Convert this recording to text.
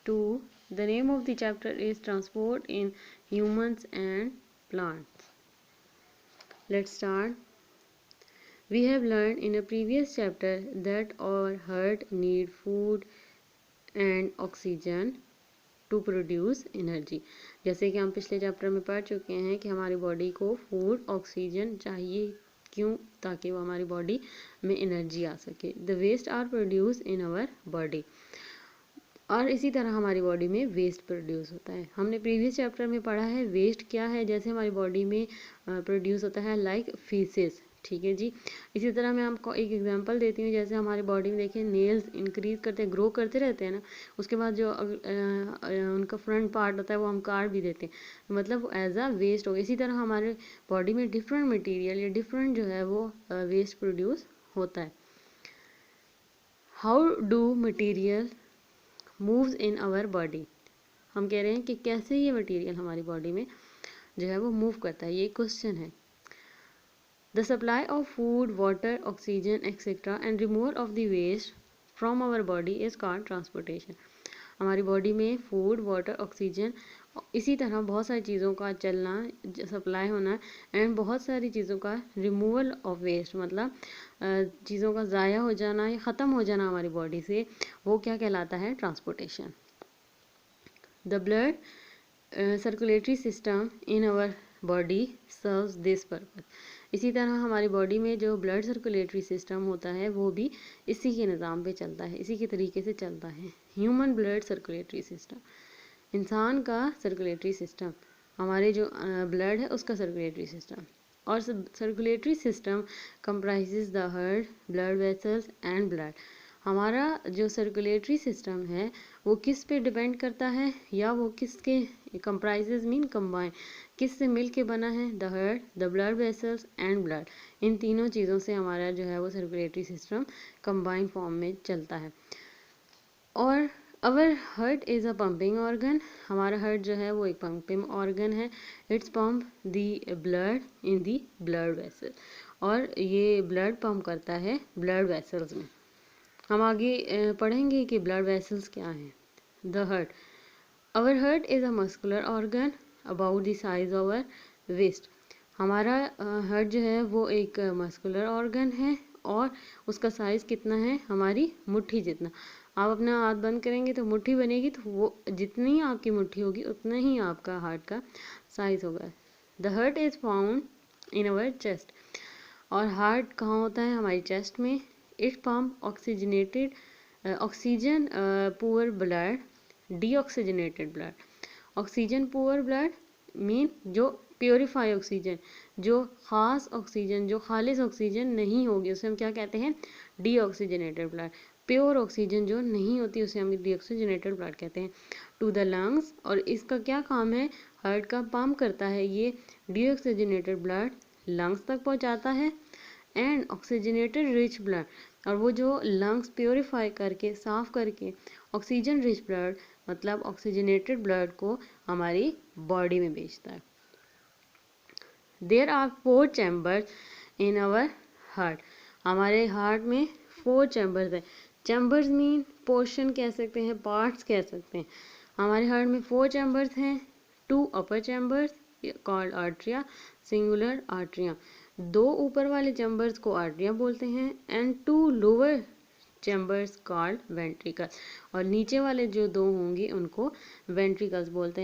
2. The name of the chapter is Transport in Humans and Plants. Let's start. We have learned in a previous chapter that our heart need food and oxygen to produce energy. जैसे कि हम पिछले chapter में पढ़ चुके हैं कि हमारी बॉडी को फूड ऑक्सीजन चाहिए, क्यों? ताकि वो हमारी बॉडी में एनर्जी आ सके. The waste are produce in our body. और इसी तरह हमारी बॉडी में वेस्ट प्रोड्यूस होता है. हमने प्रीवियस चैप्टर में पढ़ा है वेस्ट क्या है, जैसे हमारी बॉडी में प्रोड्यूस होता है लाइक फीसेस. ठीक है जी. इसी तरह मैं आपको एक एग्जांपल देती हूँ. जैसे हमारी बॉडी में देखिए नेल्स इंक्रीज करते हैं, ग्रो करते रहते हैं ना, उसके बाद जो उनका फ्रंट पार्ट होता है वो हम काट भी देते हैं, मतलब एज अ वेस्ट हो गया. इसी तरह हमारे बॉडी में डिफरेंट मटीरियल या डिफरेंट जो है वो वेस्ट प्रोड्यूस होता है. How do material moves in our body. हम कह रहे हैं कि कैसे ये मटेरियल हमारी बॉडी में जो है वो मूव करता है, ये क्वेश्चन है. The supply of food, water, oxygen etcetera and removal of the waste from our body is called transportation. हमारी बॉडी में फूड, वाटर, ऑक्सीजन, इसी तरह बहुत सारी चीज़ों का चलना, सप्लाई होना एंड बहुत सारी चीज़ों का रिमूवल ऑफ वेस्ट, मतलब चीज़ों का ज़ाया हो जाना या ख़त्म हो जाना हमारी बॉडी से, वो क्या कहलाता है? Transportation. The blood circulatory system in our body serves this purpose. इसी तरह हमारी बॉडी में जो ब्लड सर्कुलेटरी सिस्टम होता है वो भी इसी के निज़ाम पे चलता है, इसी के तरीके से चलता है. ह्यूमन ब्लड सर्कुलेटरी सिस्टम, इंसान का सर्कुलेटरी सिस्टम, हमारे जो ब्लड है उसका सर्कुलेटरी सिस्टम. और circulatory system comprises the heart, blood vessels and blood. हमारा जो सर्कुलेटरी सिस्टम है वो किस पे डिपेंड करता है, या वो किसके कंप्राइजेज मीन कंबाइन, किस से मिल के बना है? The heart, the blood vessels and blood. इन तीनों चीज़ों से हमारा जो है वो सर्कुलेटरी सिस्टम कंबाइन फॉर्म में चलता है. और अवर heart is a pumping organ. हमारा हार्ट जो है वो एक पंपिंग ऑर्गन है. It's pump the blood in the blood vessel. और ये ब्लड पंप करता है ब्लड वेसल्स में. हम आगे पढ़ेंगे कि ब्लड वेसल्स क्या हैं. The heart, our heart is a muscular organ about the size of our waist. हमारा हार्ट जो है वो एक मस्कुलर ऑर्गन है और उसका साइज़ कितना है? हमारी मुट्ठी जितना. आप अपना हाथ बंद करेंगे तो मुट्ठी बनेगी, तो वो जितनी आपकी मुट्ठी होगी उतना ही आपका हार्ट का साइज़ होगा. The heart is found in our chest. और हार्ट कहाँ होता है? हमारी चेस्ट में. It pump oxygenated oxygen poor blood, deoxygenated blood. Oxygen poor blood mean जो प्योरीफाई ऑक्सीजन, जो खास ऑक्सीजन, जो खालिस ऑक्सीजन नहीं होगी उसे हम क्या कहते हैं? Deoxygenated blood. प्योर ऑक्सीजन जो नहीं होती उसे हम डीऑक्सीजनेटेड ब्लड कहते हैं. टू द लंग्स, और इसका क्या काम है? हार्ट का पंप करता है ये डीऑक्सीजनेटेड ब्लड लंग्स तक पहुंचाता है. एंड ऑक्सीजनेटेड रिच ब्लड, और वो जो लंग्स प्योरीफाई करके साफ करके ऑक्सीजन रिच ब्लड मतलब ऑक्सीजनेटेड ब्लड को हमारी बॉडी में भेजता है. There are 4 chambers in our heart. हमारे हार्ट में 4 चैम्बर्स है. चैम्बर्स मीन पोर्शन कह सकते हैं, पार्ट्स कह सकते हैं. हमारे हार्ट में 4 चैम्बर्स हैं. 2 अपर चैम्बर्स कॉल्ड आर्टरिया, सिंगुलर आर्टरिया. 2 ऊपर वाले चैम्बर्स को आर्टरिया बोलते हैं and 2 lower chambers called ventricle. और नीचे वाले जो 2 होंगे उनको वेंट्रिकल्स बोलते हैं.